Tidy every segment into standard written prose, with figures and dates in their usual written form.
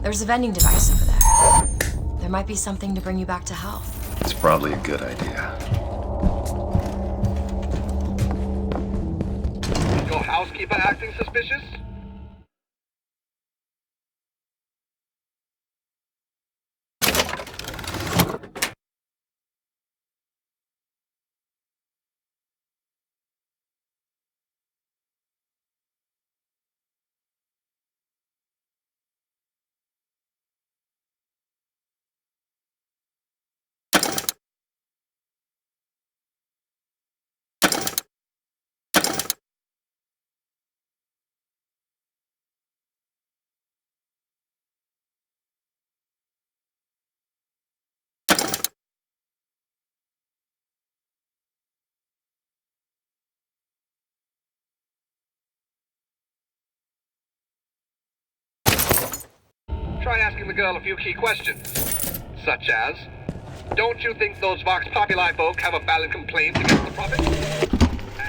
There's a vending device over there. There might be something to bring you back to health. It's probably a good idea. Is your housekeeper acting suspicious? Try asking the girl a few key questions, such as, don't you think those Vox Populi folk have a valid complaint against the Prophet?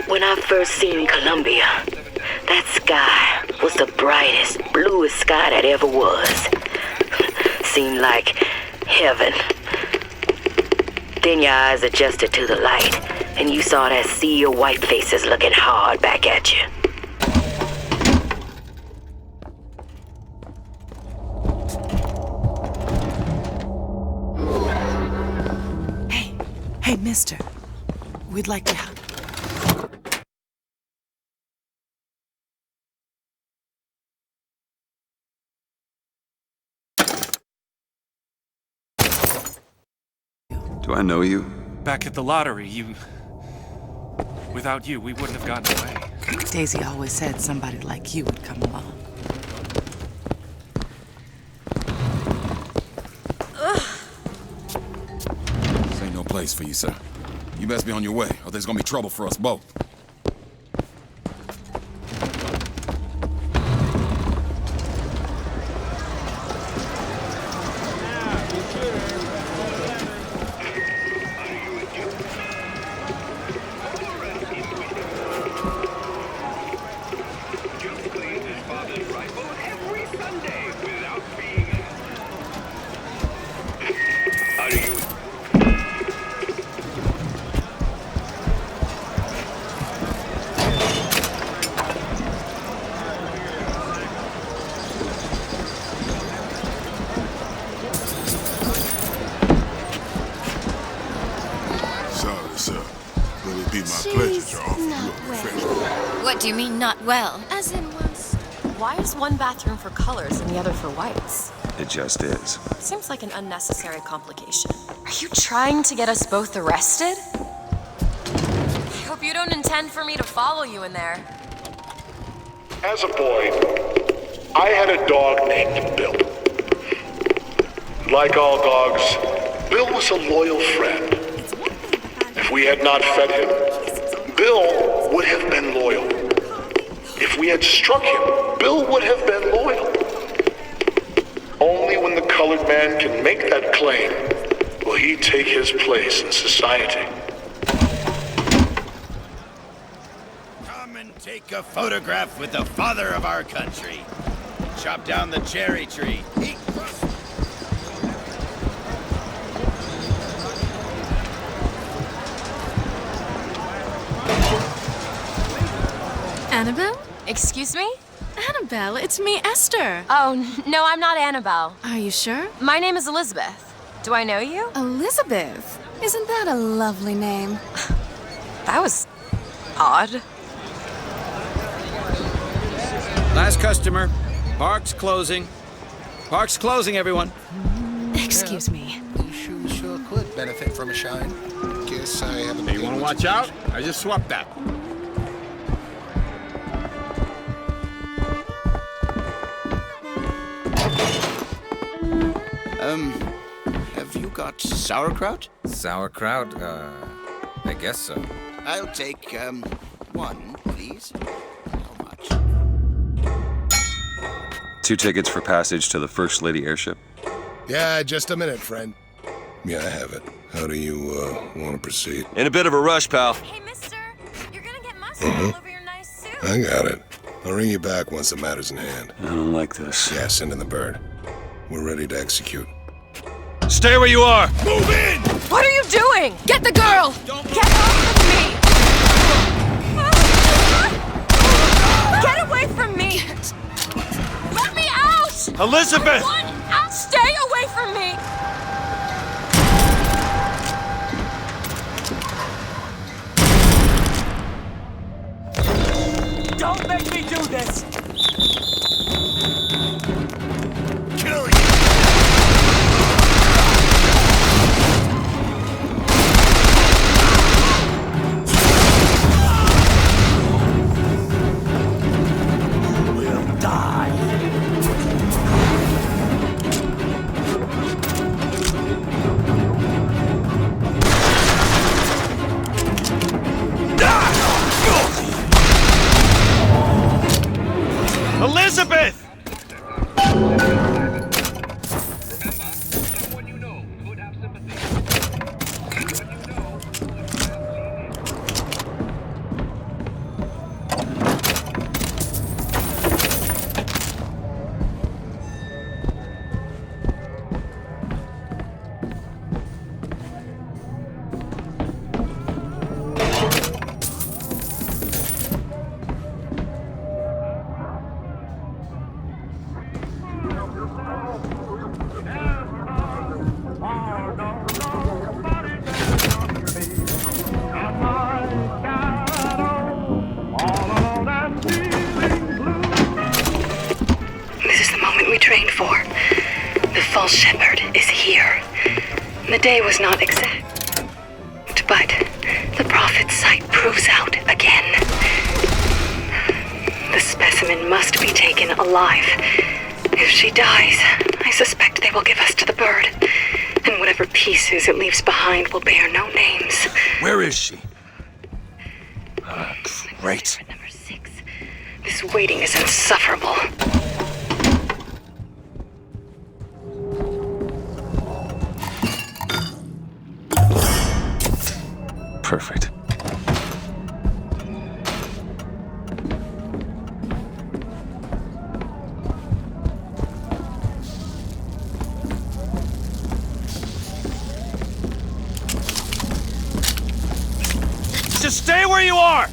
When I first seen Columbia, that sky was the brightest, bluest sky that ever was. Seemed like heaven. Then your eyes adjusted to the light, and you saw that sea of white faces looking hard back at you. Hey, mister. We'd like to help. Do I know you? Back at the lottery, without you, we wouldn't have gotten away. Daisy always said somebody like you would come along. This ain't no place for you, sir. You best be on your way, or there's gonna be trouble for us both. What do you mean, not well? As in once. Why is one bathroom for colors and the other for whites? It just is. Seems like an unnecessary complication. Are you trying to get us both arrested? I hope you don't intend for me to follow you in there. As a boy, I had a dog named Bill. Like all dogs, Bill was a loyal friend. If we had not fed him, Bill would have been loyal. If we had struck him, Bill would have been loyal. Only when the colored man can make that claim will he take his place in society. Come and take a photograph with the father of our country. Chop down the cherry tree. Annabelle? Excuse me? Annabelle, it's me, Esther. Oh, no, I'm not Annabelle. Are you sure? My name is Elizabeth. Do I know you? Elizabeth? Isn't that a lovely name? That was odd. Last customer. Park's closing. Park's closing, everyone. Excuse me. These shoes sure could benefit from a shine. Guess I haven't. Hey, you want to watch out? I just swapped that. Have you got sauerkraut? Sauerkraut? I guess so. I'll take, one, please. How much? 2 tickets for passage to the First Lady airship. Yeah, just a minute, friend. Yeah, I have it. How do you, want to proceed? In a bit of a rush, pal. Hey, mister, you're gonna get mustard all over your nice suit. I got it. I'll ring you back once the matter's in hand. I don't like this. Yeah, send in the bird. We're ready to execute. Stay where you are! Move in! What are you doing? Get the girl! Get off of me! Get away from me! Let me out! Elizabeth! Stay away from me! Don't make me do this! Kill you! We'll die. Elizabeth! Someone you know could have sympathy. This is the moment we trained for. The false shepherd is here. The day was not exact, but the prophet's sight proves out again. The specimen must be taken alive. If she dies, I suspect they will give us to the bird, and whatever pieces it leaves behind will bear no names. Where is she? Great. Number 6. This waiting is insufferable. Perfect. Just stay where you are!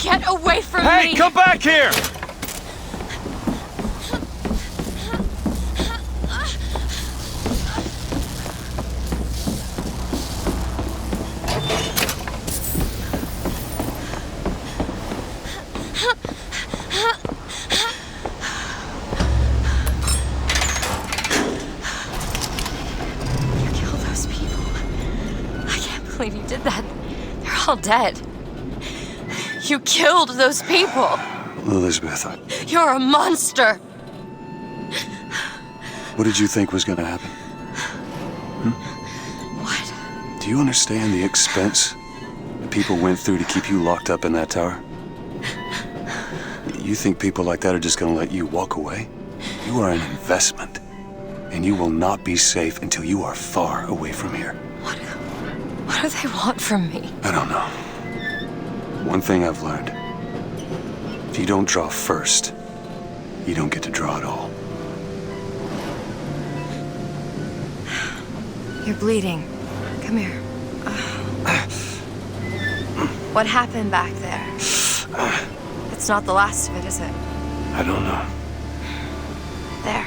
Get away from me! Hey, come back here! I can't believe you did that. They're all dead. You killed those people. Elizabeth, You're a monster. what did you think was gonna happen? What? Do you understand the expense that people went through to keep you locked up in that tower? You think people like that are just gonna let you walk away? You are an investment, and you will not be safe until you are far away from here. What do they want from me? I don't know. One thing I've learned. If you don't draw first, you don't get to draw at all. You're bleeding. Come here. What happened back there? It's not the last of it, is it? I don't know. There.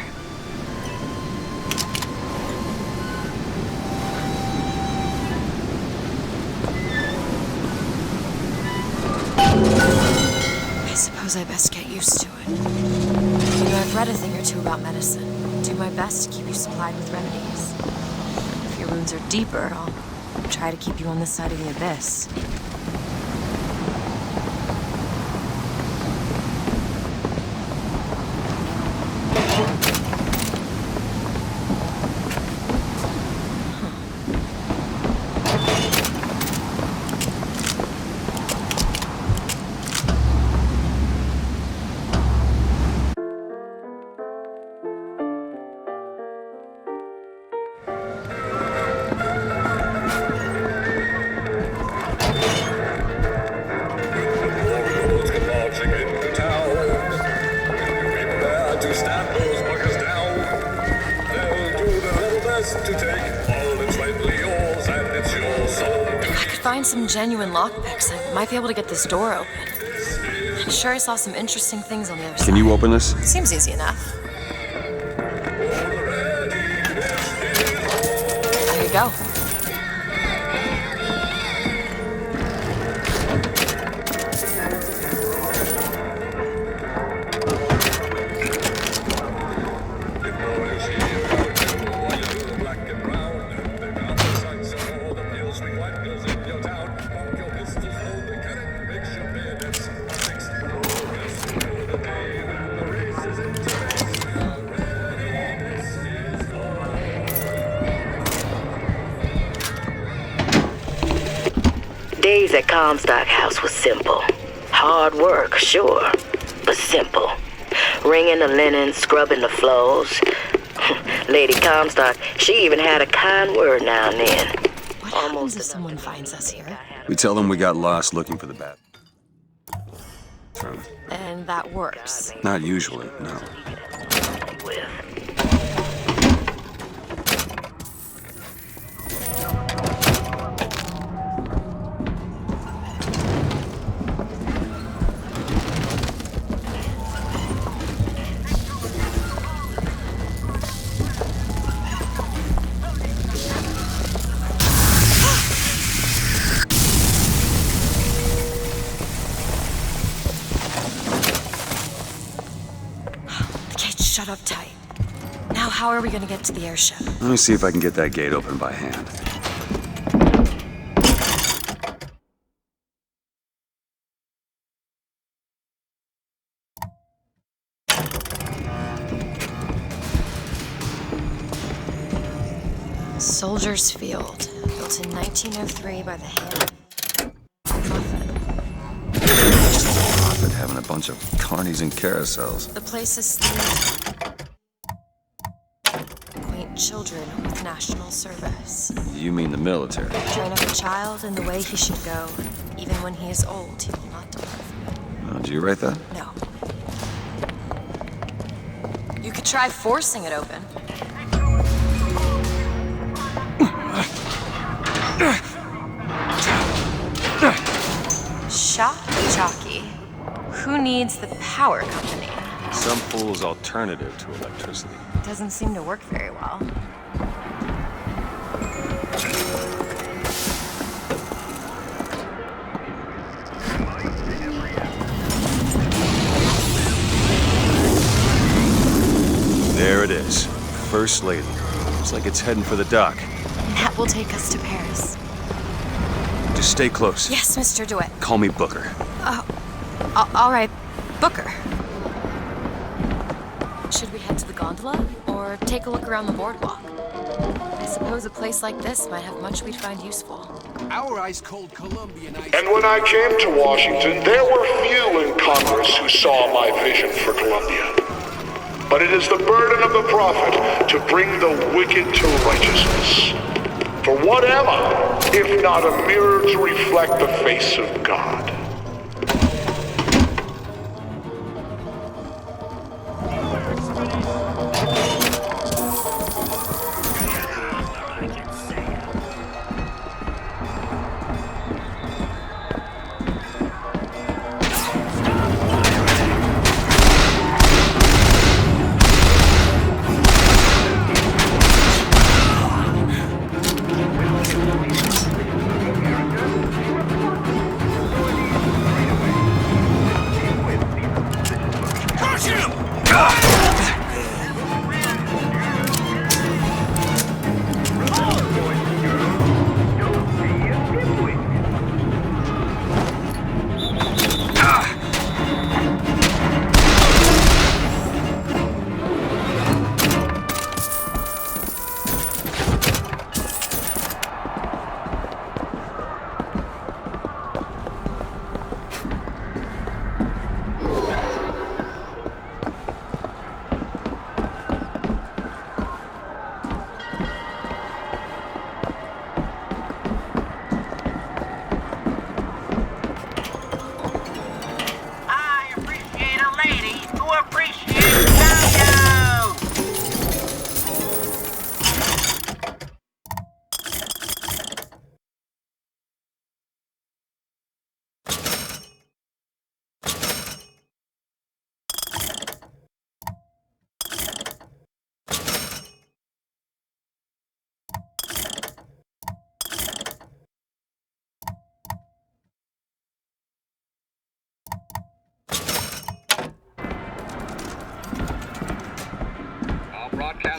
I suppose I best get used to it. You know, I've read a thing or two about medicine. I'll do my best to keep you supplied with remedies. If your wounds are deeper, I'll try to keep you on this side of the abyss. find some genuine lockpicks, I might be able to get this door open. I'm sure I saw some interesting things on the other side. Can you open this? Seems easy enough. There you go. Days at Comstock House was simple. Hard work, sure, but simple. Wringing the linen, scrubbing the floors. Lady Comstock, she even had a kind word now and then. What happens if someone finds us here? We tell them we got lost looking for the bat. And that works. Not usually, no. Shut up tight. Now how are we gonna get to the airship? Let me see if I can get that gate open by hand. Soldiers Field, built in 1903 by the hand Prophet having a bunch of carnies and carousels. The place is themed quaint children with national service. You mean the military? Train up a child in the way he should go. Even when he is old, he will not depart from it. Oh, did you write that? No. You could try forcing it open. Shock jockey. Who needs the power company? Some fool's alternative to electricity. Doesn't seem to work very well. There it is. First Lady. Looks like it's heading for the dock. That will take us to Paris. Just stay close. Yes, Mr. DeWitt. Call me Booker. All right, Booker. Should we head to the gondola or take a look around the boardwalk? I suppose a place like this might have much we'd find useful. Our ice-cold Colombian ice. And when I came to Washington, there were few in Congress who saw my vision for Columbia. But it is the burden of the prophet to bring the wicked to righteousness. For whatever, if not a mirror to reflect the face of God?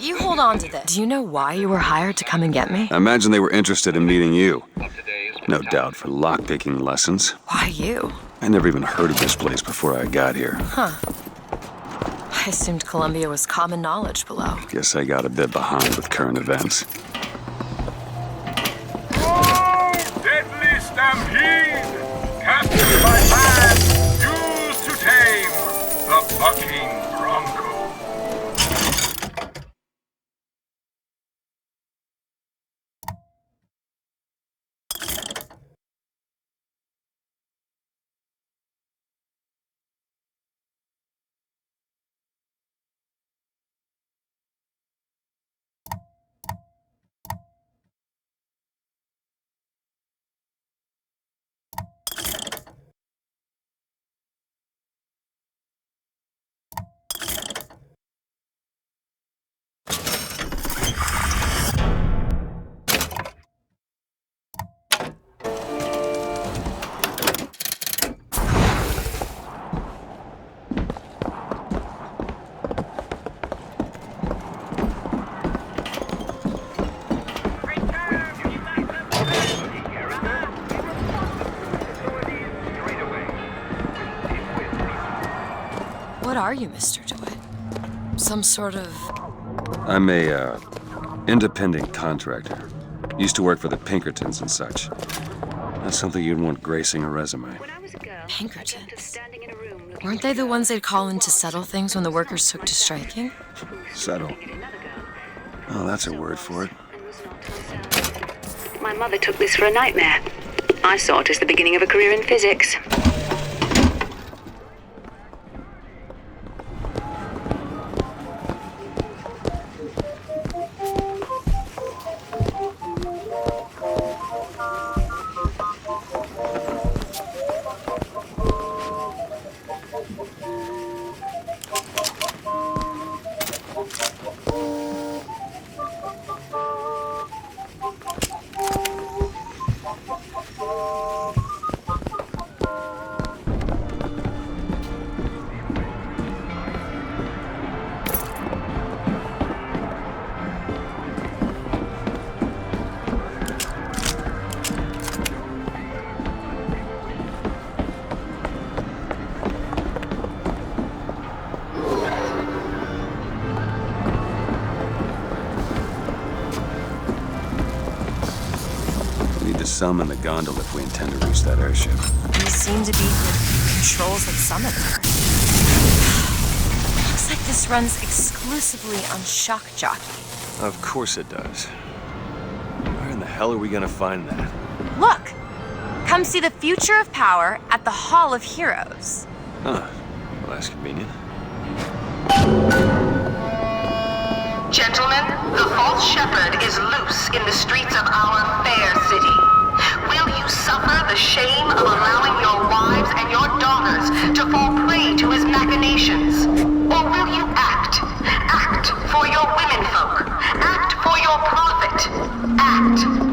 You hold on to this. Do you know why you were hired to come and get me? I imagine they were interested in meeting you. No doubt for lockpicking lessons. Why you? I never even heard of this place before I got here. Huh. I assumed Columbia was common knowledge below. Guess I got a bit behind with current events. Oh, deadly stampede! Captured by man, used to tame the bucking bronco. What are you, Mr. DeWitt? Some sort of... I'm a, independent contractor. Used to work for the Pinkertons and such. That's something you'd want gracing a resume. Pinkertons? Weren't they the ones they'd call in to settle things when the workers took to striking? Settle. Oh, that's a word for it. My mother took this for a nightmare. I saw it as the beginning of a career in physics. Summon the gondola if we intend to reach that airship. These seem to be the controls that summon her. Looks like this runs exclusively on shock jockey. Of course it does. Where in the hell are we gonna find that? Look! Come see the future of power at the Hall of Heroes. Huh. Well, that's convenient. Gentlemen, the false shepherd is loose in the streets of our fair city. Will you suffer the shame of allowing your wives and your daughters to fall prey to his machinations? Or will you act? Act for your womenfolk. Act for your profit. Act.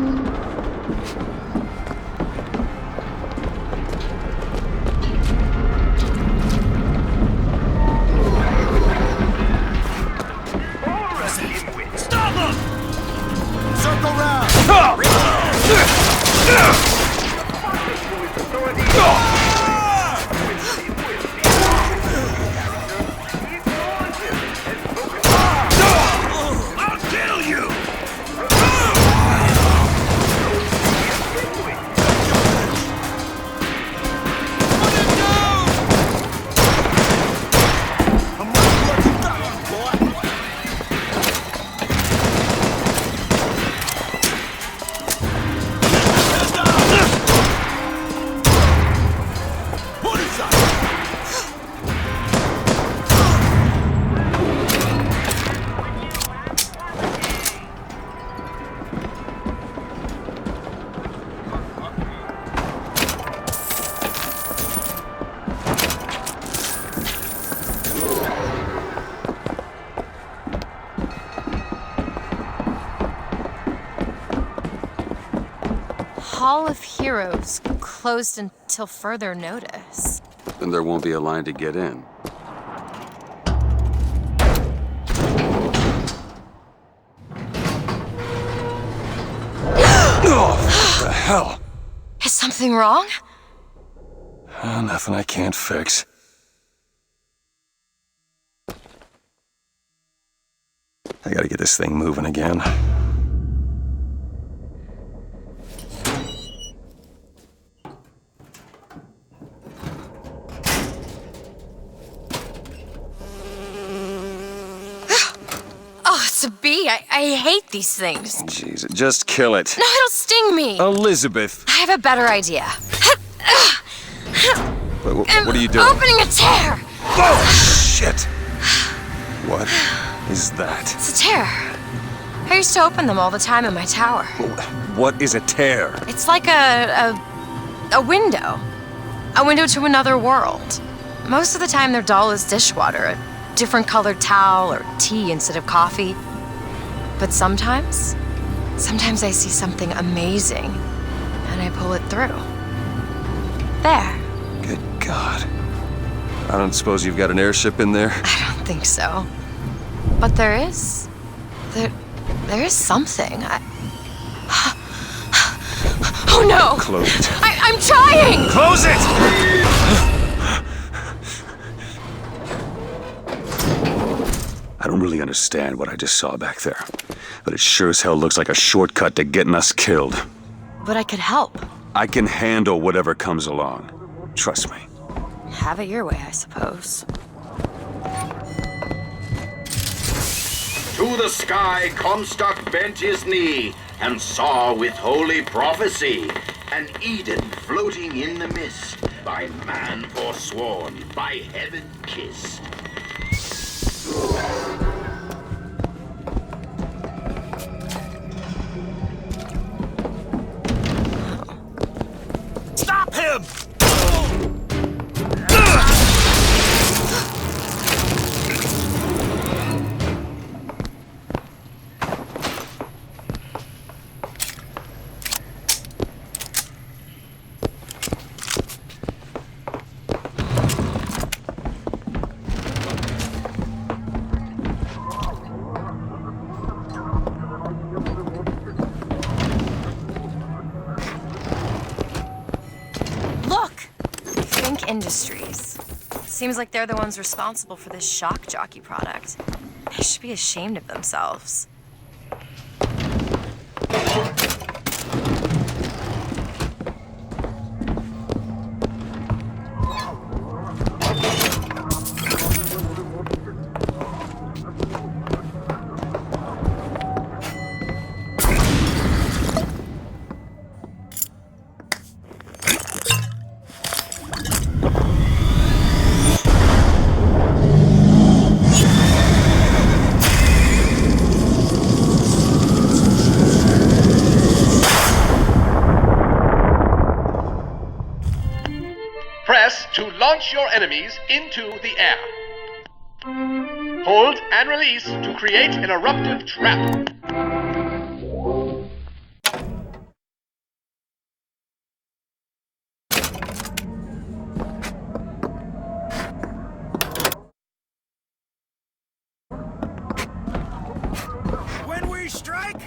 Hall of Heroes closed until further notice. Then there won't be a line to get in. hell? Is something wrong? Nothing I can't fix. I gotta get this thing moving again. Oh, it's a bee. I hate these things. Jeez, just kill it. No, it'll sting me. Elizabeth! I have a better idea. What are you doing? Opening a tear! Oh, shit! What is that? It's a tear. I used to open them all the time in my tower. What is a tear? It's like a window. A window to another world. Most of the time they're dull as dishwater, a different colored towel or tea instead of coffee. But sometimes I see something amazing and I pull it through. There. Good God. I don't suppose you've got an airship in there? I don't think so. But there is. There is something. Oh no! Close it. I'm trying! Close it! I don't really understand what I just saw back there, but it sure as hell looks like a shortcut to getting us killed. But I could help. I can handle whatever comes along. Trust me. Have it your way, I suppose. To the sky Comstock bent his knee and saw with holy prophecy an Eden floating in the mist, by man forsworn, by heaven kissed. Stop him! Industries. Seems like they're the ones responsible for this shock jockey product. They should be ashamed of themselves. Press to launch your enemies into the air. Hold and release to create an eruptive trap. When we strike,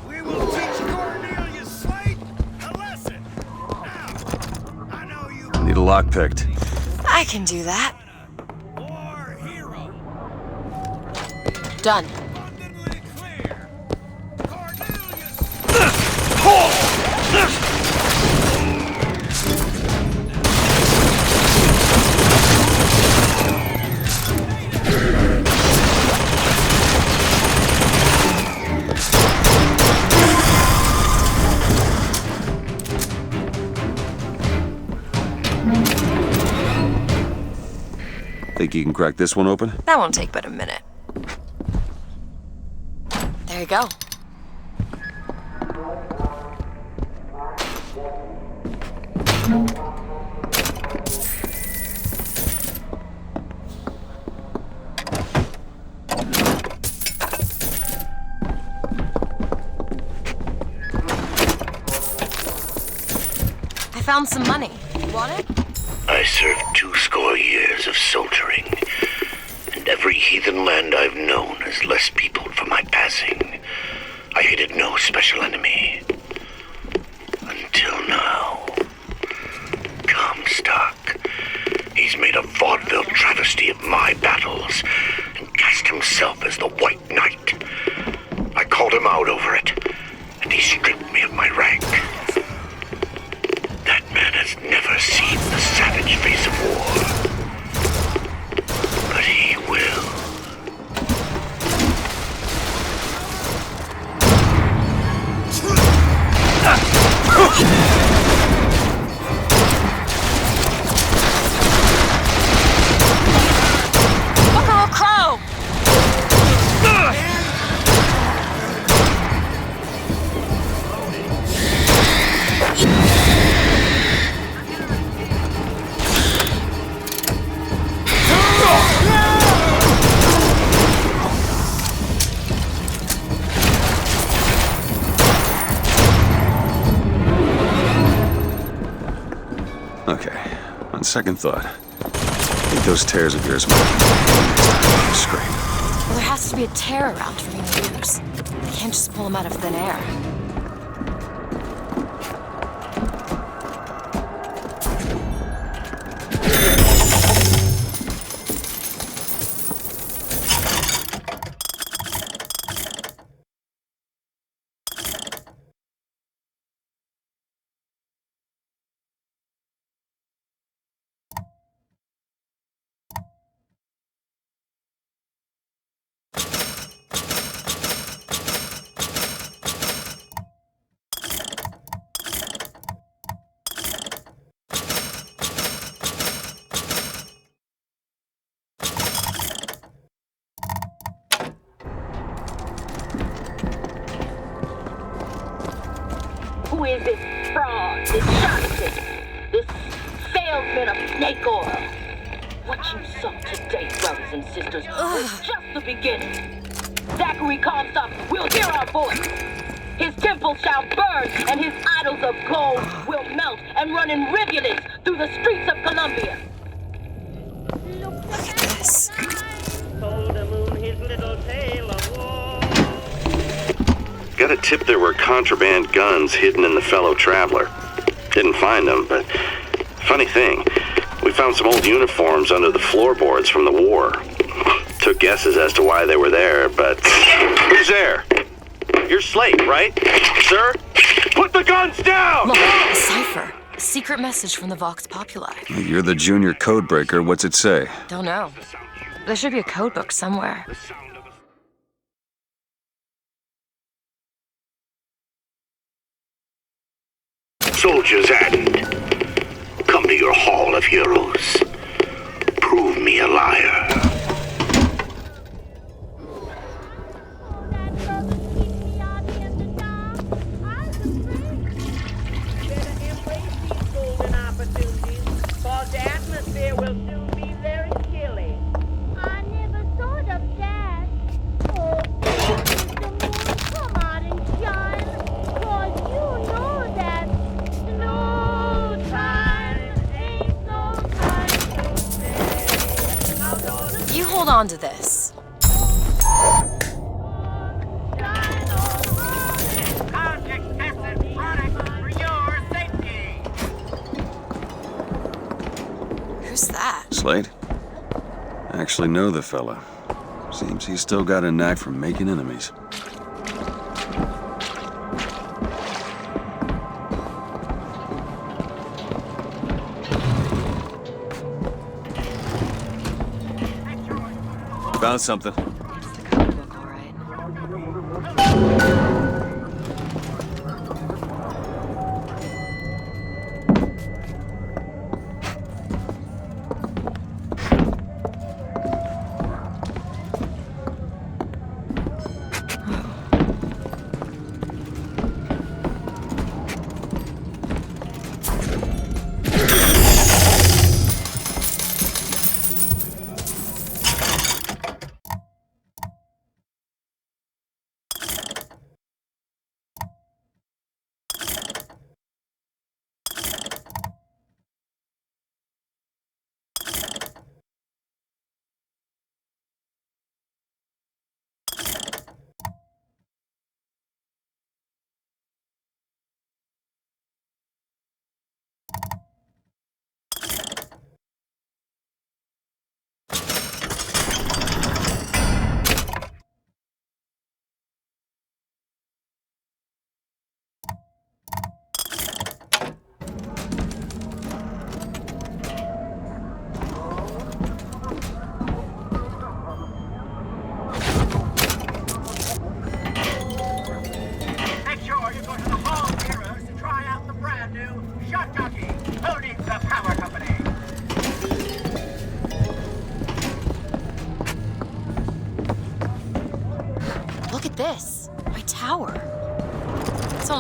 we will teach Cornelius Slate a lesson. Now, I know you. Need a lock picked. I can do that. Done. Think you can crack this one open? That won't take but a minute. There you go. I found some money. You want it? I served 20 years of soldiering, and every heathen land I've known has less peopled for my passing. I hated no special enemy. travesty of my battles and cast himself as the White Knight. I called him out over it, and he stripped me of my rank. That man has never seen the savage face of war. But he will. Okay, on second thought, I think those tears of yours might scrape. Well, there has to be a tear around for me to use. I can't just pull them out of thin air. Who is this fraud, this charlatan, this salesman of snake oil? What you saw today, brothers and sisters, was just the beginning. Zachary Comstock will hear our voice. His temple shall burn, and his idols of gold will melt and run in rivulets through the streets of Columbia. Look at this. Told the moon his little tale of war. Got a tip there were contraband guns hidden in the fellow traveler. Didn't find them, but funny thing, we found some old uniforms under the floorboards from the war. Took guesses as to why they were there, but... Who's there? You're Slate, right? Sir? Put the guns down! Look, a cipher. A secret message from the Vox Populi. You're the junior codebreaker. What's it say? Don't know. There should be a code book somewhere. Soldier's End. Come to your Hall of Heroes. Prove me a liar. Hold on to this. Who's that? Slade? I actually know the fella. Seems he's still got a knack for making enemies. Found something. It's the code book, all right.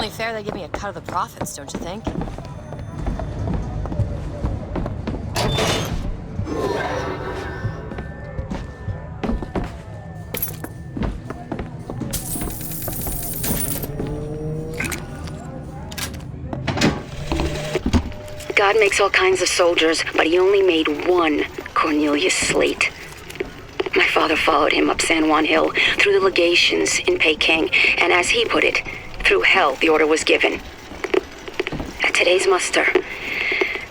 only fair they give me a cut of the profits, don't you think? God makes all kinds of soldiers, but he only made one Cornelius Slate. My father followed him up San Juan Hill, through the legations in Peking, and as he put it, through hell the order was given. At today's muster,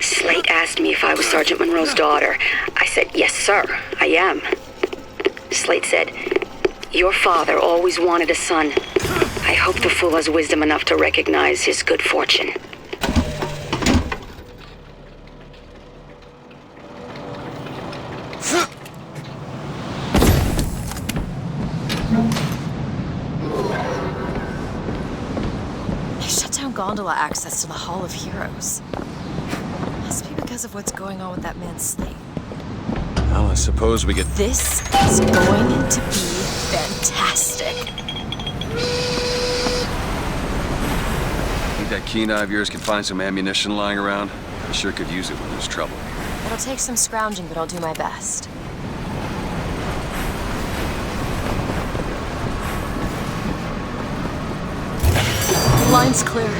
Slate asked me if I was Sergeant Monroe's daughter. I said, yes, sir, I am. Slate said, your father always wanted a son. I hope the fool has wisdom enough to recognize his good fortune. Gondola access to the Hall of Heroes. Must be because of what's going on with that man Slate. Well, I suppose we get... This is going to be fantastic. Think that keen eye of yours can find some ammunition lying around? I sure could use it when there's trouble. It'll take some scrounging, but I'll do my best. Line's clear.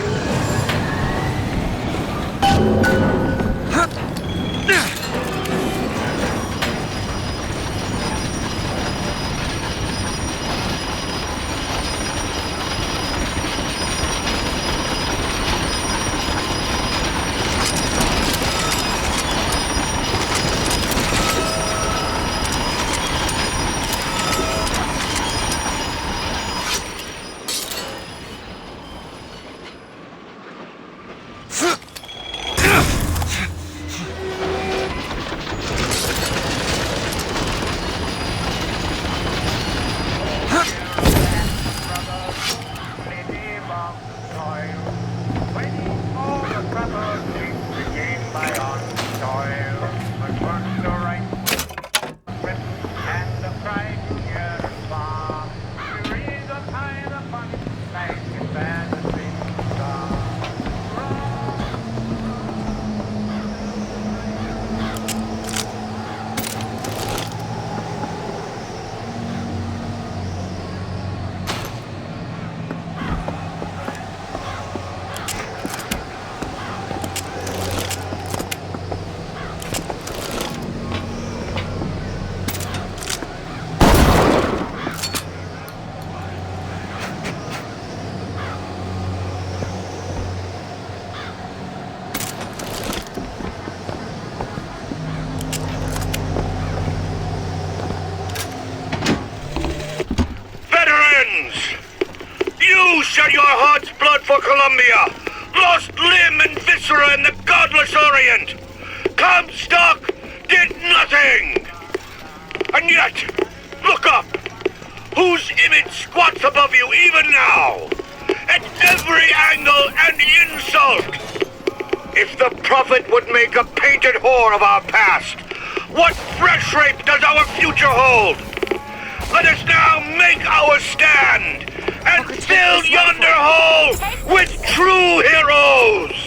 Shed your heart's blood for Columbia, lost limb and viscera in the godless Orient. Comstock did nothing. And yet, look up. Whose image squats above you even now? At every angle and insult. If the prophet would make a painted whore of our past, what fresh rape does our future hold? Let us now make our stand and fill yonder hole with true heroes!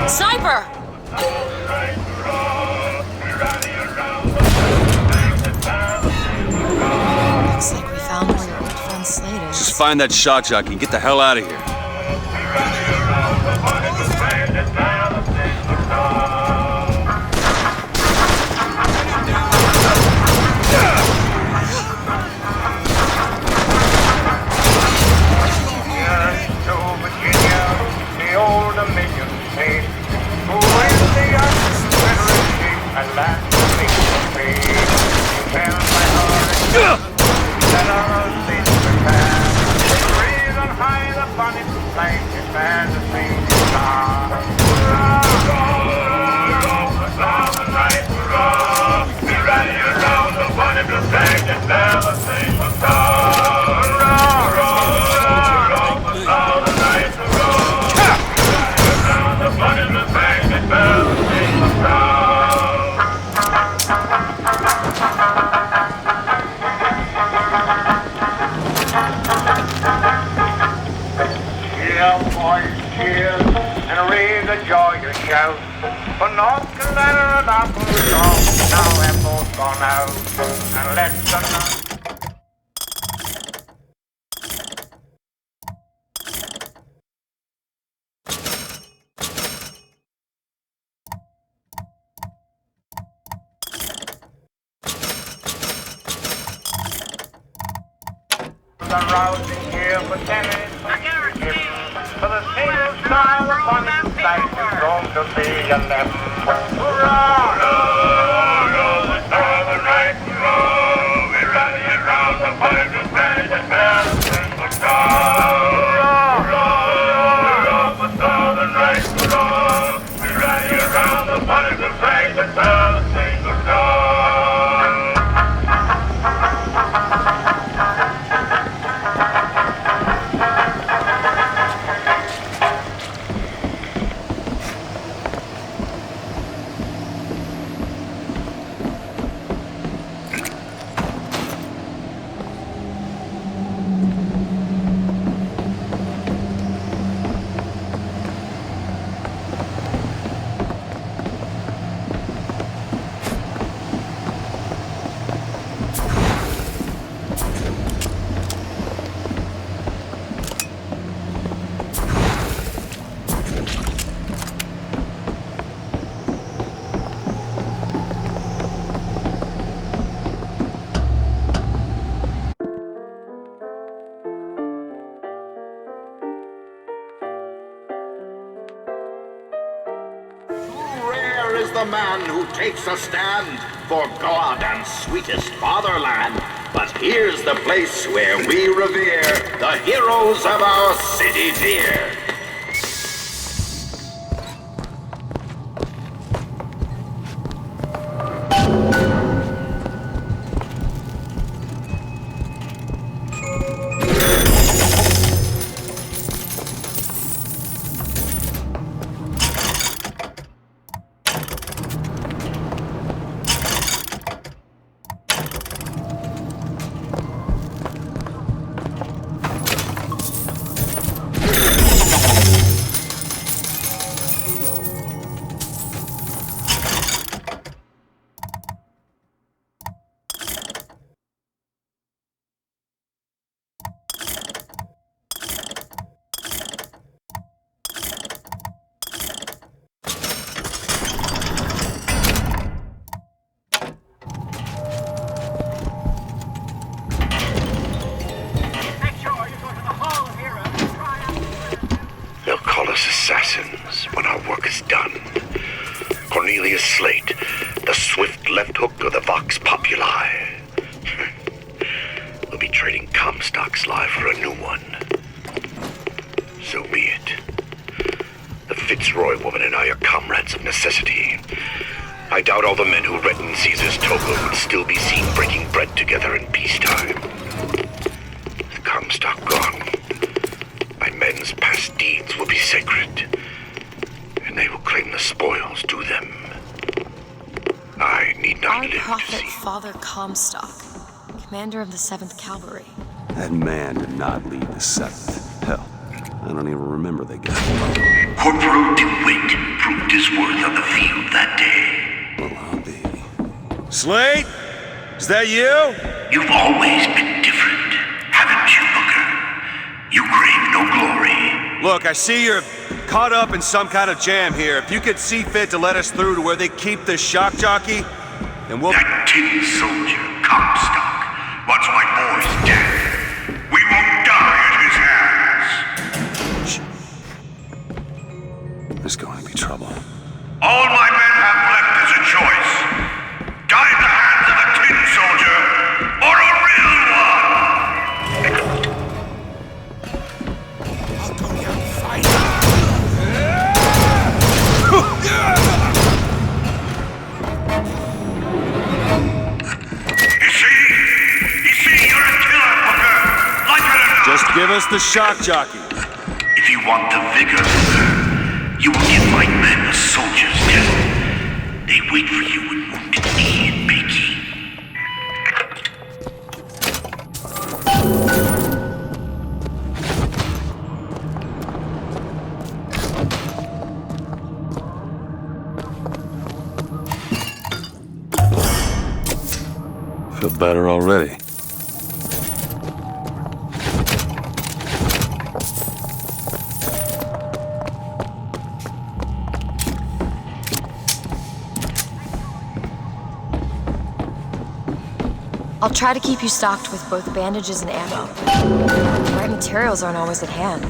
Sniper! Looks like we found where your old friend Slate is. Just find that shock jockey and get the hell out of here. Fantasy. Rousing here for tennis. For the single star upon its side is going to be a left. Hurrah! Hurrah! The star of the right. Hurrah! We rally around the fire to spread the bell. Single star. Hurrah! Hurrah! The star of the right. Hurrah! We rally around the fire to spread the bell. Single star. The man who takes a stand for God and sweetest fatherland. But here's the place where we revere the heroes of our city dear. Assassins when our work is done. Cornelius Slate, the swift left hook of the Vox Populi. We'll be trading Comstock's life for a new one. So be it. The Fitzroy woman and I are comrades of necessity. I doubt all the men who reddened Caesar's toga would still be seen breaking bread together in peacetime. With Comstock gone, my men's past deeds will be sacred, and they will claim the spoils to them. I need not Our live to prophet, see. Father Comstock, commander of the 7th Cavalry. That man did not lead the 7th. Hell, I don't even remember the guy. Corporal DeWitt proved his worth on the field that day. Well, I'll be. Slate? Is that you? You've always been different, haven't you, Booker? You crave no glory. Look, I see you're caught up in some kind of jam here. If you could see fit to let us through to where they keep the shock jockey, then we'll... That tin soldier, Comstock, wants my boys dead. We won't die at his hands. There's going to be trouble. All my men have left is a choice. Die at the hands of a tin soldier, or a real one! I'll go down and fight. You see, you're a killer, Booker. Like it or not. Just give us the shock jockey. If you want the vigor, Booker, you will give my men a soldier's death. They wait for you in Wounded Knee in Peking. Feel better already. I'll try to keep you stocked with both bandages and ammo. The right materials aren't always at hand.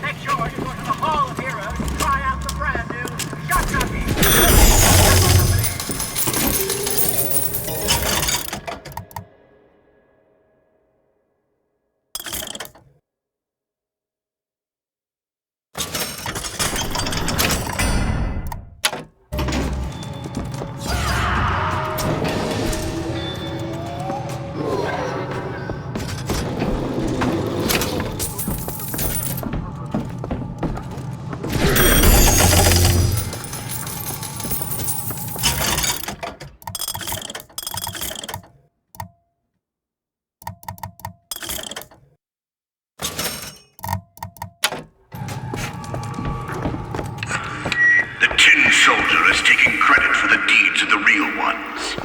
Make sure you go to the Hall of Heroes and try out the brand new shotgun. The Tin Soldier is taking credit for the deeds of the real ones.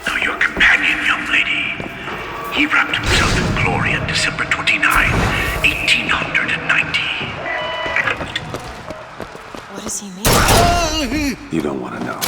Now your companion, young lady, he wrapped himself in glory on December 29, 1890. What does he mean? You don't want to know.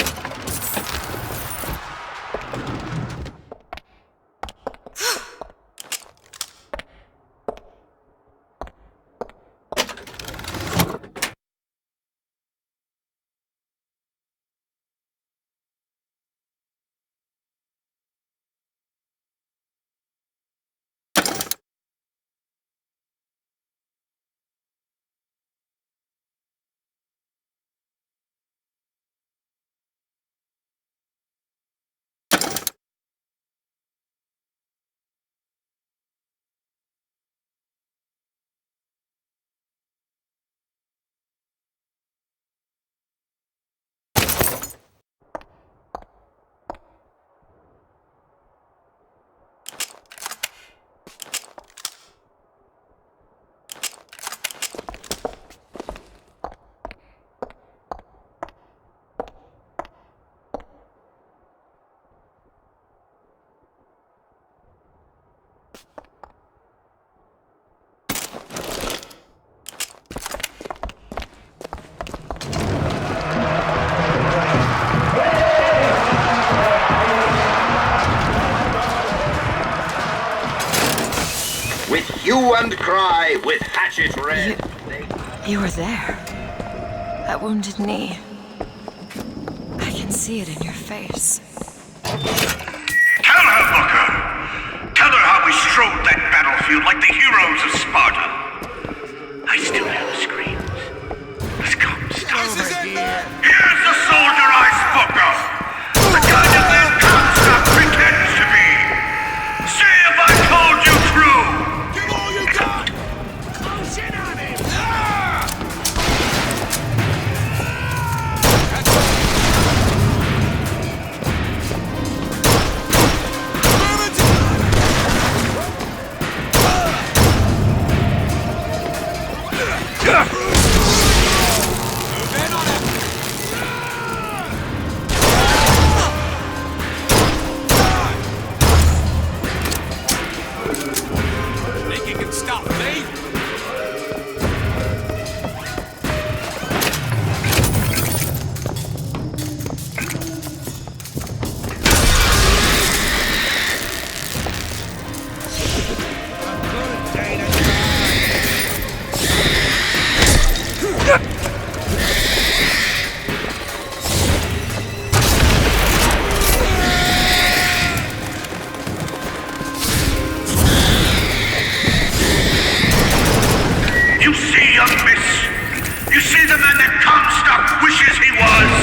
With hue and cry, with hatchet red. You were there. That wounded knee. I can see it in your face. Tell her, Booker! Tell her how we strode that battlefield like the heroes of Sparta. I still hear the screams. Let's come, stop. Here's the soldier I spoke of! The kind of man Comstock pretends to be! Say if I told you true! Give all you got! Close in on him! Think you can stop me? You see, young miss? You see the man that Comstock wishes he was?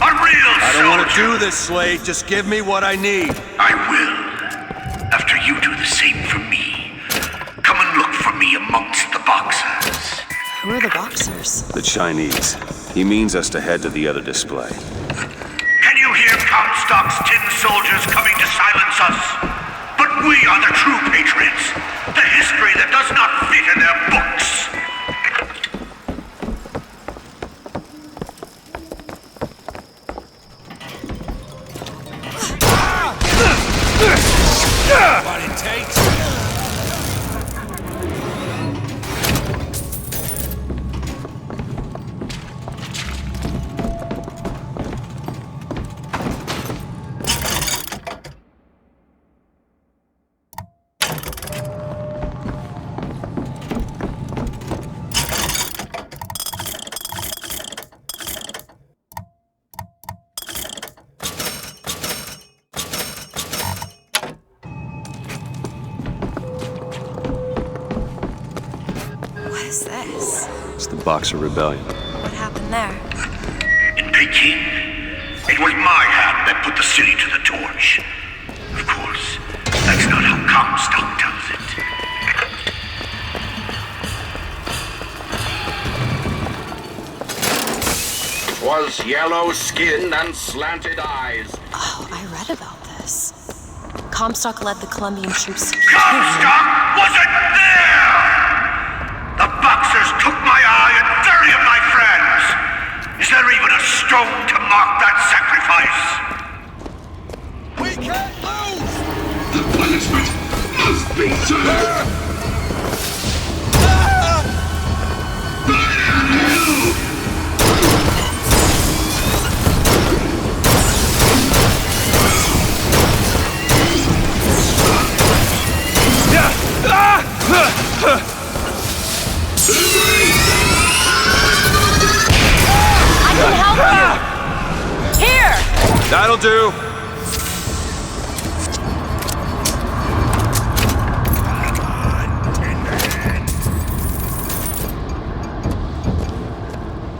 A real soldier. I don't want to do this, Slade. Just give me what I need. I will. After you do the same for me. Come and look for me amongst the boxers. Who are the boxers? The Chinese. He means us to head to the other display. Can you hear Comstock's tin soldiers coming to silence us? But we are the true patriots. The history that does not fit in their books. is this? It's the Boxer Rebellion. What happened there? In Peking, it was my hand that put the city to the torch. Of course, that's not how Comstock tells it. 'Twas yellow-skinned and slanted eyes. Oh, I read about this. Comstock led the Colombian troops to Comstock wasn't there! The Boxers took my eye and 30 of my friends! Is there even a stone to mark that sacrifice? We can't lose! The punishment must be served! I can help you! Here! That'll do.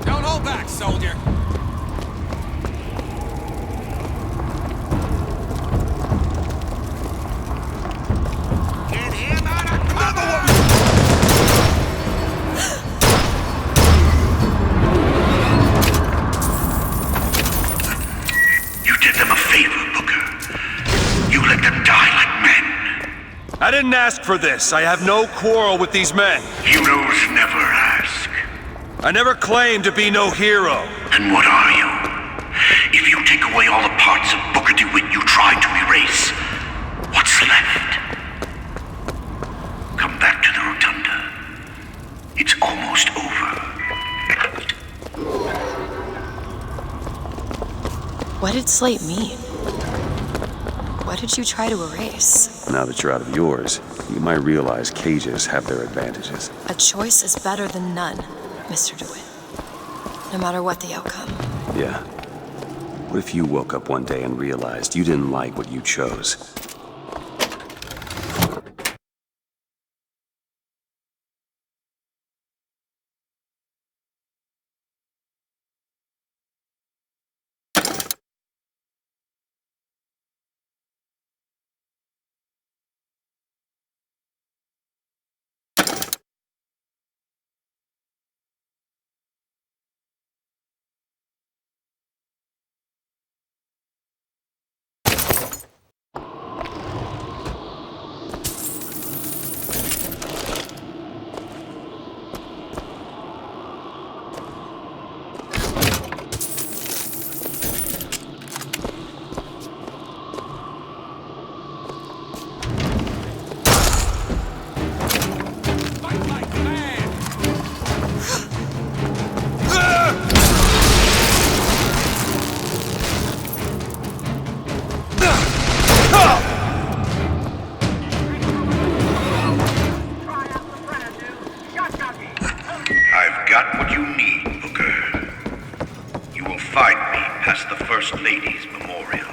Don't hold back, soldier. Get him out of cover! You did them a favor, Booker. You let them die like men. I didn't ask for this. I have no quarrel with these men. Heroes never ask. I never claimed to be no hero. Then what are you? If you take away all the parts of Booker DeWitt you tried to erase, what's left? Come back to the rotunda. It's almost over. What did Slate mean? What did you try to erase? Now that you're out of yours, you might realize cages have their advantages. A choice is better than none, Mr. DeWitt. No matter what the outcome. Yeah. What if you woke up one day and realized you didn't like what you chose? I've got what you need, Booker. You will find me past the First Lady's memorial.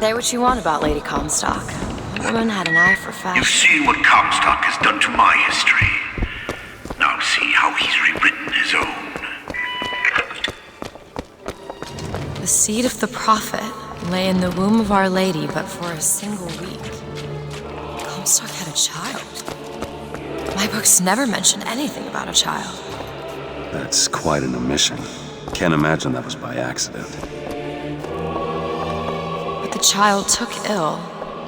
Say what you want about Lady Comstock. The woman had an eye for fashion. You've seen what Comstock has done to my history. Now see how he's rewritten his own. The seed of the prophet lay in the womb of Our Lady, but for a single week. Comstock had a child. My books never mention anything about a child. That's quite an omission. Can't imagine that was by accident. But the child took ill,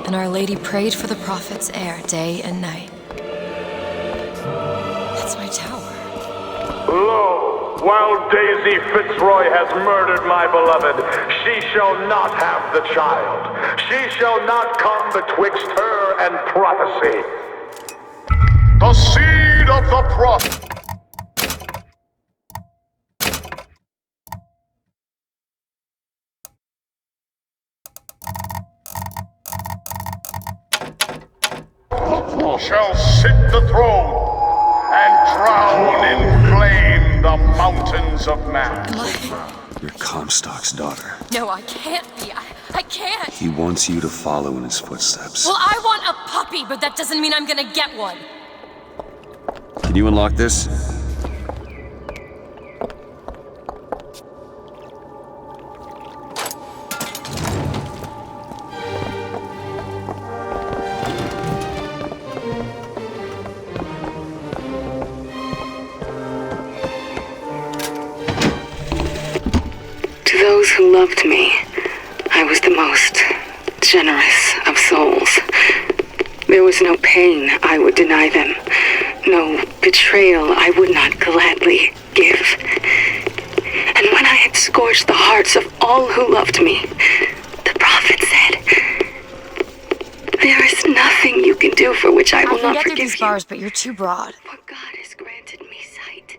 and Our Lady prayed for the prophet's heir day and night. That's my tower. Lo, while Daisy Fitzroy has murdered my beloved, she shall not have the child. She shall not come betwixt her and prophecy. The seed of the prophet. shall sit the throne and drown in flame the mountains of man. You're Comstock's daughter. No, I can't be. I can't. He wants you to follow in his footsteps. Well, I want a puppy, but that doesn't mean I'm gonna get one. Can you unlock this? To those who loved me, I was the most generous of souls. There was no pain I would deny them, no betrayal I would not gladly give. And when I had scorched the hearts of all who loved me, the prophet said, "There is nothing you can do for which I will not get through forgive these you." bars, but you're too broad. For God has granted me sight,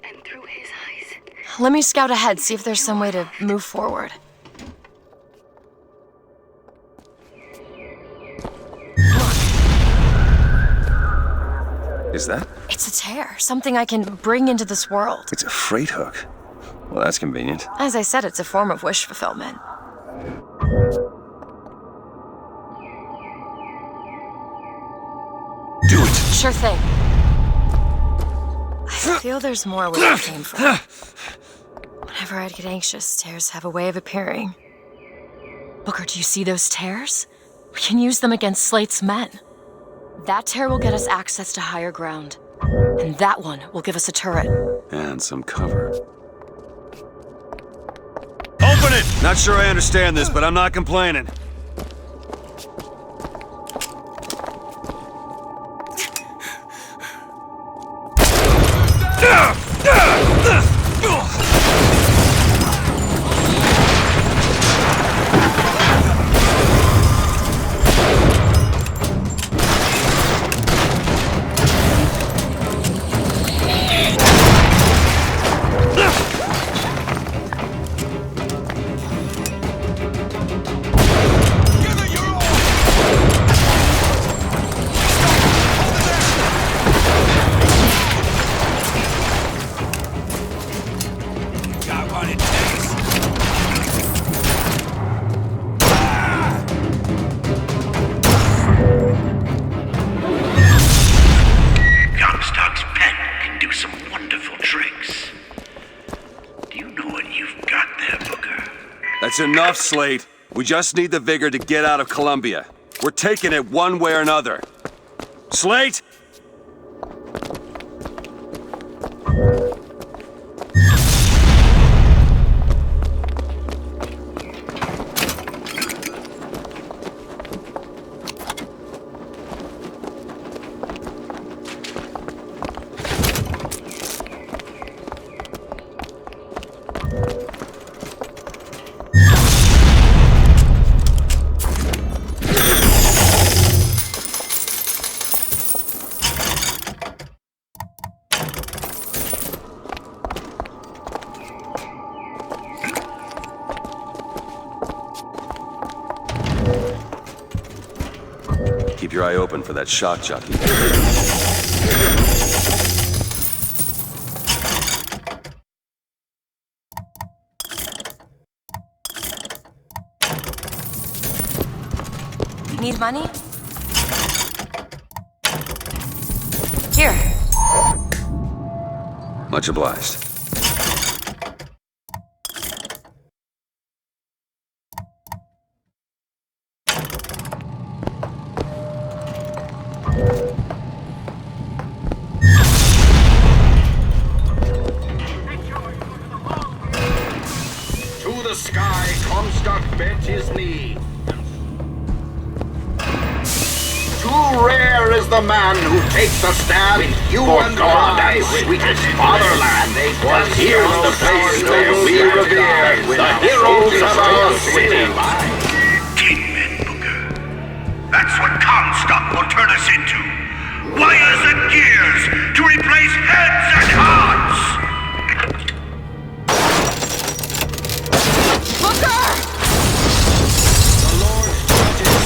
and through his eyes... Let me scout ahead, see if there's some way to move forward. Is that? It's a tear, something I can bring into this world. It's a freight hook. Well, that's convenient. As I said, it's a form of wish fulfillment. Do it! Sure thing. I feel there's more where it came from. Whenever I'd get anxious, tears have a way of appearing. Booker, do you see those tears? We can use them against Slate's men. That tear will get us access to higher ground. And that one will give us a turret. And some cover. Open it! Not sure I understand this, but I'm not complaining. Comstock's pen can do some wonderful tricks. Do you know what you've got there, Booker? That's enough, Slate. We just need the vigor to get out of Columbia. We're taking it one way or another. Slate! Keep your eye open for that shock jockey. Need money? Here. Much obliged. To the sky, Comstock bent his knee. Too rare is the man who takes a stand. With you and God and sweetest fatherland. For here's the place where we revere the heroes of our city. Kingmen, Booker. That's what Comstock will turn us into. Wires and gears to replace heads and hearts. Booker! The Lord judges.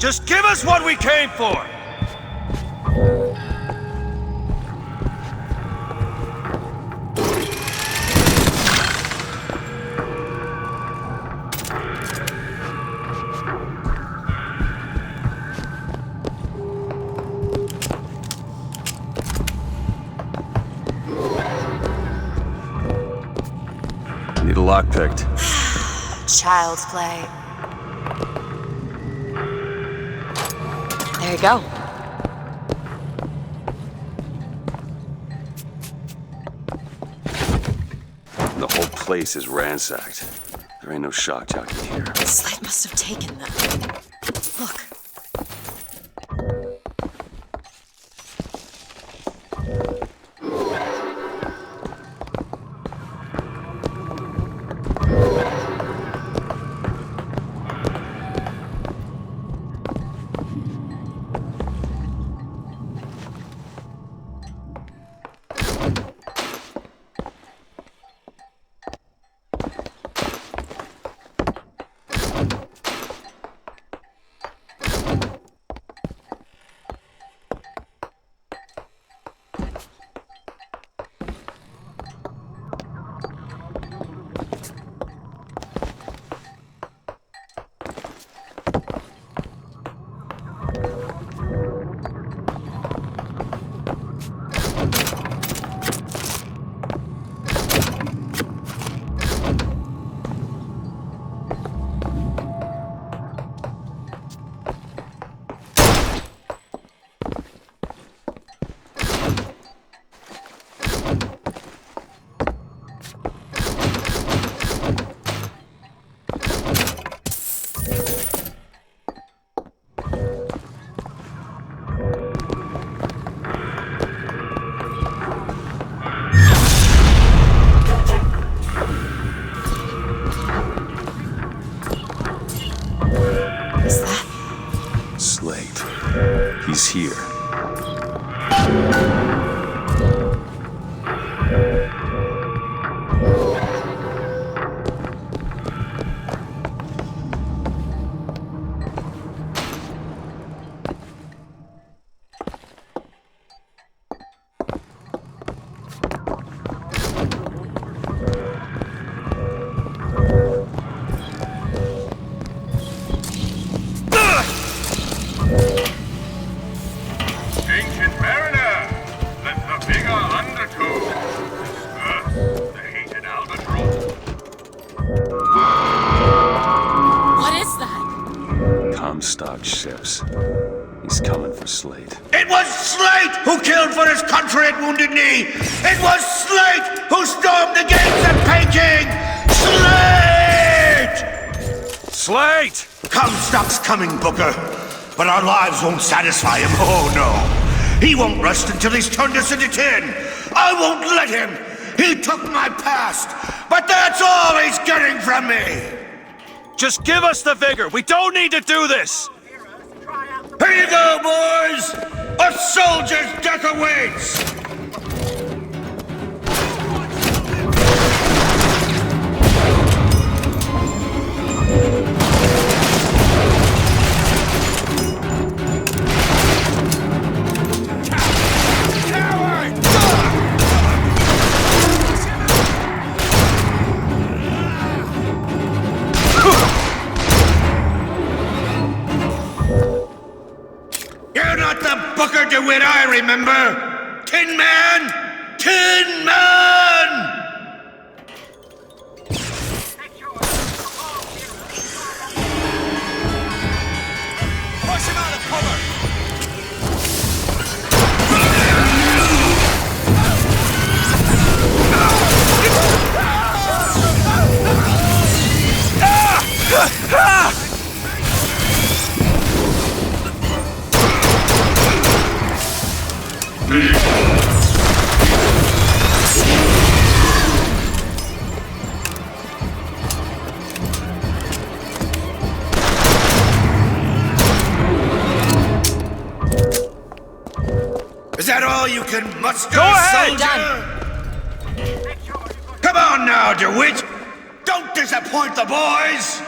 Just give us what we came for! Need a lock picked. Child's play. There you go. The whole place is ransacked. There ain't no shock jockey here. Slate must have taken them. Look. He's here. Ancient mariner, let the vigor undertow disperse the hated albatross. What is that? Comstock ships. He's coming for Slate. It was Slate who killed for his country at Wounded Knee! It was Slate who stormed the gates at Peking! Slate! Slate! Comstock's coming, Booker. But our lives won't satisfy him. Oh, no. He won't rest until he's turned us into tin. I won't let him. He took my past. But that's all he's getting from me. Just give us the vigor. We don't need to do this. Here you go, boys. A soldier's death awaits. You're not the Booker DeWitt I remember! Tin Man! Tin Man! Push him out of cover! Is that all you can muster, Go ahead! soldier? Come on now, DeWitt! Don't disappoint the boys!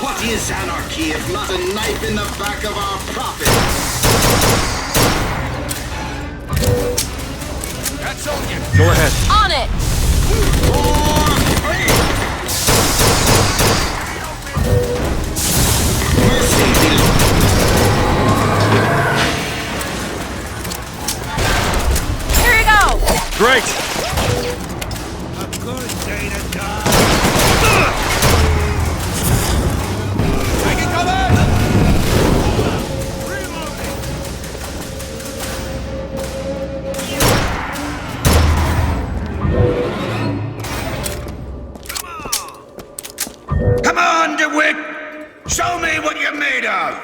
What is anarchy if not a knife in the back of our prophet? That's on you. Go ahead. On it! Here you go! Great! A good day to die. Taking cover! Come on, DeWitt! Show me what you're made of!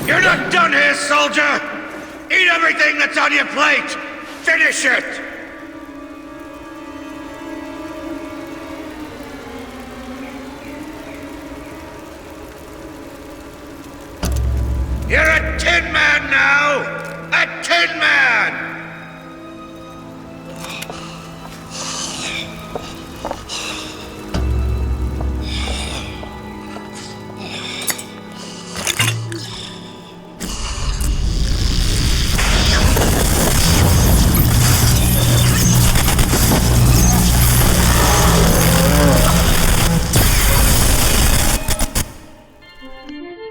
You're not done here, soldier! Eat everything that's on your plate! Finish it! You're a tin man now! A tin man!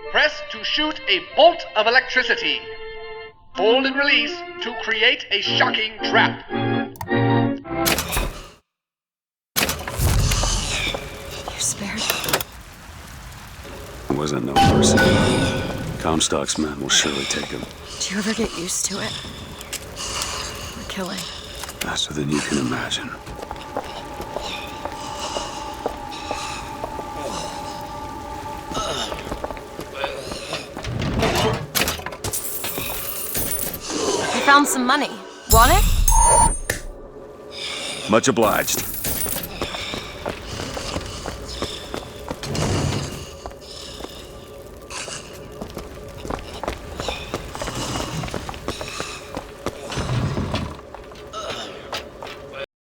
Press to shoot a bolt of electricity. Hold and release to create a shocking trap. You spared. It wasn't no mercy. Comstock's men will surely take him. Do you ever get used to it? We're killing. Faster than you can imagine. I found some money. Want it? Much obliged.